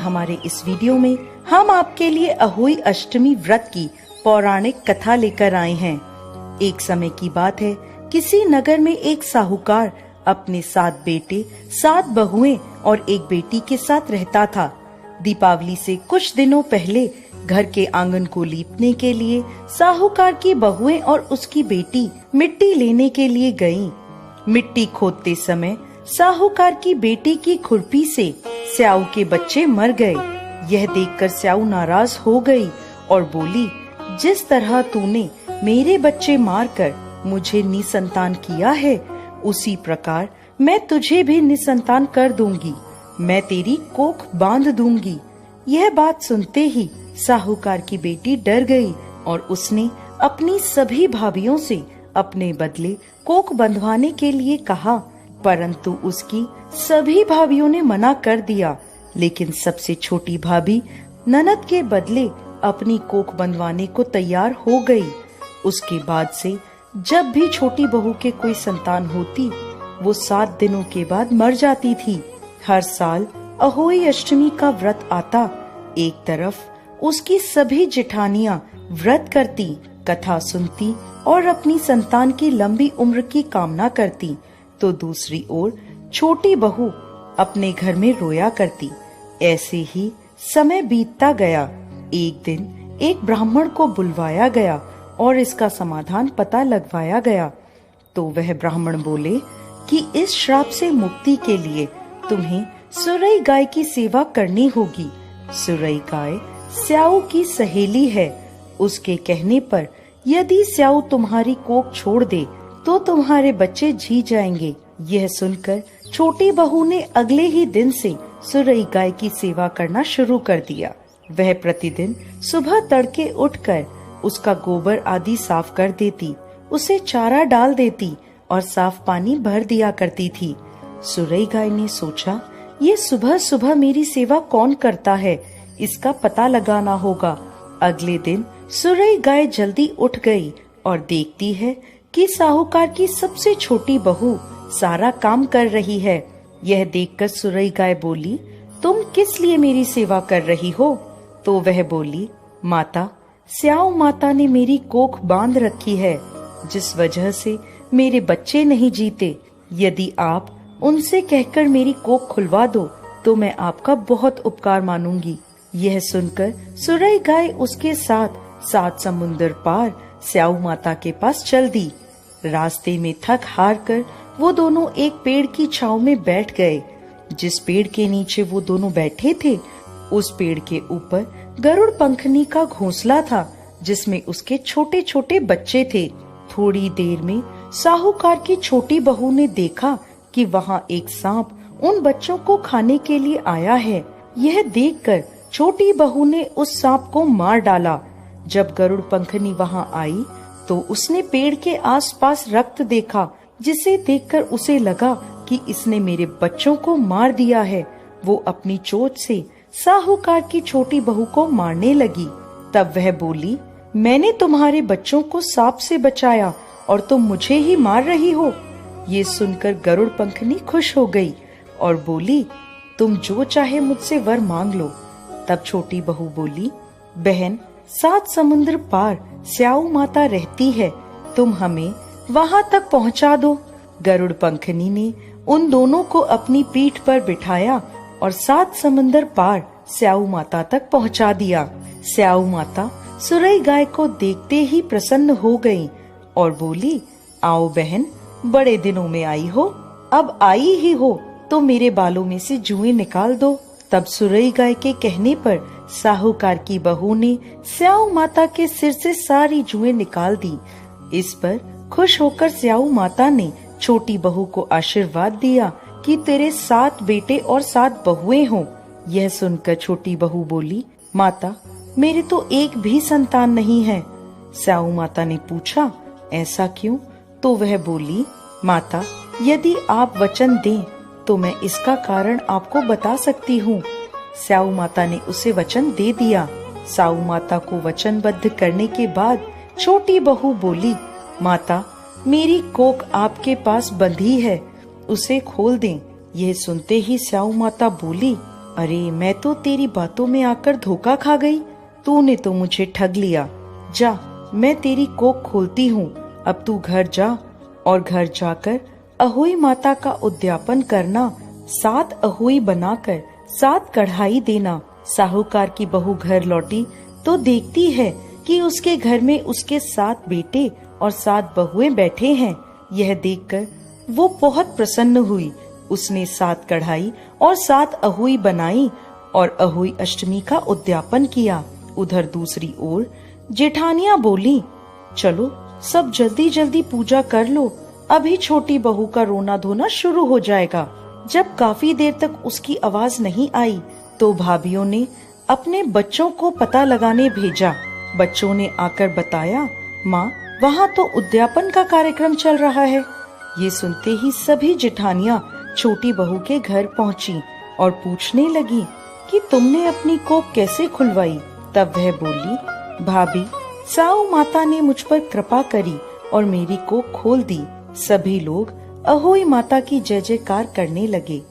हमारे इस वीडियो में हम आपके लिए अहोई अष्टमी व्रत की पौराणिक कथा लेकर आए हैं। एक समय की बात है, किसी नगर में एक साहूकार अपने 7 बेटे, 7 बहुएं और एक बेटी के साथ रहता था। दीपावली से कुछ दिनों पहले घर के आंगन को लीपने के लिए साहूकार की बहुएं और उसकी बेटी मिट्टी लेने के लिए गईं। मिट्टी खोदते समय साहूकार की बेटी की खुरपी से स्याऊ के बच्चे मर गए। यह देखकर स्याऊ नाराज हो गई और बोली, जिस तरह तूने मेरे बच्चे मारकर मुझे निसंतान किया है, उसी प्रकार मैं तुझे भी निसंतान कर दूंगी। मैं तेरी कोख बांध दूंगी। यह बात सुनते ही साहूकार की बेटी डर गई और उसने अपनी सभी भाभियों से अपने बदले कोख बंधवाने के लिए कहा, परंतु उसकी सभी भाभियों ने मना कर दिया। लेकिन सबसे छोटी भाभी ननद के बदले अपनी कोख बंधवाने को तैयार हो गई। उसके बाद से जब भी छोटी बहू के कोई संतान होती, वो 7 दिनों के बाद मर जाती थी। हर साल अहोई अष्टमी का व्रत आता। एक तरफ उसकी सभी जेठानियां व्रत करती, कथा सुनती और अपनी संतान की लंबी उम्र की कामना करती, तो दूसरी ओर छोटी बहू अपने घर में रोया करती। ऐसे ही समय बीतता गया। एक दिन एक ब्राह्मण को बुलवाया गया और इसका समाधान पता लगवाया गया। तो वह ब्राह्मण बोले कि इस श्राप से मुक्ति के लिए तुम्हें सुरई गाय की सेवा करनी होगी। सुरई गाय स्याऊ की सहेली है। उसके कहने पर यदि स्याऊ तुम्हारी कोख छोड़ दे तो तुम्हारे बच्चे जी जाएंगे। यह सुनकर छोटी बहू ने अगले ही दिन से सुरई गाय की सेवा करना शुरू कर दिया। वह प्रतिदिन सुबह तड़के उठकर उसका गोबर आदि साफ कर देती, उसे चारा डाल देती और साफ पानी भर दिया करती थी। सुरई गाय ने सोचा, ये सुबह सुबह मेरी सेवा कौन करता है, इसका पता लगाना होगा। अगले दिन सुरई गाय जल्दी उठ गई और देखती है कि साहूकार की सबसे छोटी बहू सारा काम कर रही है। यह देखकर सुरई गाय बोली, तुम किस लिए मेरी सेवा कर रही हो? तो वह बोली, माता, स्याऊ माता ने मेरी कोख बांध रखी है, जिस वजह से मेरे बच्चे नहीं जीते। यदि आप उनसे कहकर मेरी कोख खुलवा दो तो मैं आपका बहुत उपकार मानूंगी। यह सुनकर सुरई गाय उसके साथ 7 समुंदर पार स्याऊ माता के पास चल दी। रास्ते में थक हार कर वो दोनों एक पेड़ की छांव में बैठ गए। जिस पेड़ के नीचे वो दोनों बैठे थे, उस पेड़ के ऊपर गरुड़ पंखनी का घोंसला था, जिसमें उसके छोटे छोटे बच्चे थे। थोड़ी देर में साहूकार की छोटी बहू ने देखा कि वहाँ एक सांप उन बच्चों को खाने के लिए आया है। यह देखकर छोटी बहू ने उस सांप को मार डाला। जब गरुड़ पंखनी वहाँ आई तो उसने पेड़ के आसपास रक्त देखा, जिसे देखकर उसे लगा कि इसने मेरे बच्चों को मार दिया है। वो अपनी चोट से साहूकार की छोटी बहू को मारने लगी। तब वह बोली, मैंने तुम्हारे बच्चों को सांप से बचाया और तुम मुझे ही मार रही हो। ये सुनकर गरुड़ पंखनी खुश हो गई और बोली, तुम जो चाहे मुझसे वर मांग लो। तब छोटी बहू बोली, बहन, 7 समुद्र पार स्याऊ माता रहती है, तुम हमें वहाँ तक पहुँचा दो। गरुड़ पंखनी ने उन दोनों को अपनी पीठ पर बिठाया और 7 समुंदर पार स्याऊ माता तक पहुँचा दिया। स्याऊ माता सुरई गाय को देखते ही प्रसन्न हो गई और बोली, आओ बहन, बड़े दिनों में आई हो, अब आई ही हो तो मेरे बालों में से जुएं निकाल दो। तब सुरई गाय के कहने पर साहूकार की बहू ने स्याऊ माता के सिर से सारी जुएं निकाल दी। इस पर खुश होकर स्याऊ माता ने छोटी बहू को आशीर्वाद दिया कि तेरे 7 बेटे और 7 बहुएं हों। यह सुनकर छोटी बहू बोली, माता, मेरे तो एक भी संतान नहीं है। स्याऊ माता ने पूछा, ऐसा क्यों? तो वह बोली, माता, यदि आप वचन दें तो मैं इसका कारण आपको बता सकती हूँ। स्याऊ माता ने उसे वचन दे दिया। स्याऊ माता को वचनबद्ध करने के बाद छोटी बहू बोली, माता, मेरी कोख आपके पास बंधी है, उसे खोल दें। यह सुनते ही स्याऊ माता बोली, अरे मैं तो तेरी बातों में आकर धोखा खा गई। तूने तो मुझे ठग लिया। जा, मैं तेरी कोख खोलती हूँ। अब तू घर जा और घर जाकर अहोई माता का उद्यापन करना। 7 अहोई बनाकर 7 कढ़ाई देना। साहूकार की बहू घर लौटी तो देखती है कि उसके घर में उसके 7 बेटे और 7 बहुएं बैठे हैं। यह देखकर वो बहुत प्रसन्न हुई। उसने 7 कढ़ाई और 7 अहोई बनाई और अहोई अष्टमी का उद्यापन किया। उधर दूसरी ओर जेठानियां बोली, चलो सब जल्दी जल्दी पूजा कर लो, अभी छोटी बहू का रोना धोना शुरू हो जाएगा। जब काफी देर तक उसकी आवाज नहीं आई तो भाभीियों ने अपने बच्चों को पता लगाने भेजा। बच्चों ने आकर बताया, माँ वहाँ तो उद्यापन का कार्यक्रम चल रहा है। ये सुनते ही सभी जेठानियां छोटी बहू के घर पहुँची और पूछने लगी कि तुमने अपनी कोख कैसे खुलवाई। तब वह बोली, भाभी साहू माता ने मुझ पर कृपा करी और मेरी कोख खोल दी। सभी लोग अहोई माता की जय जयकार करने लगे।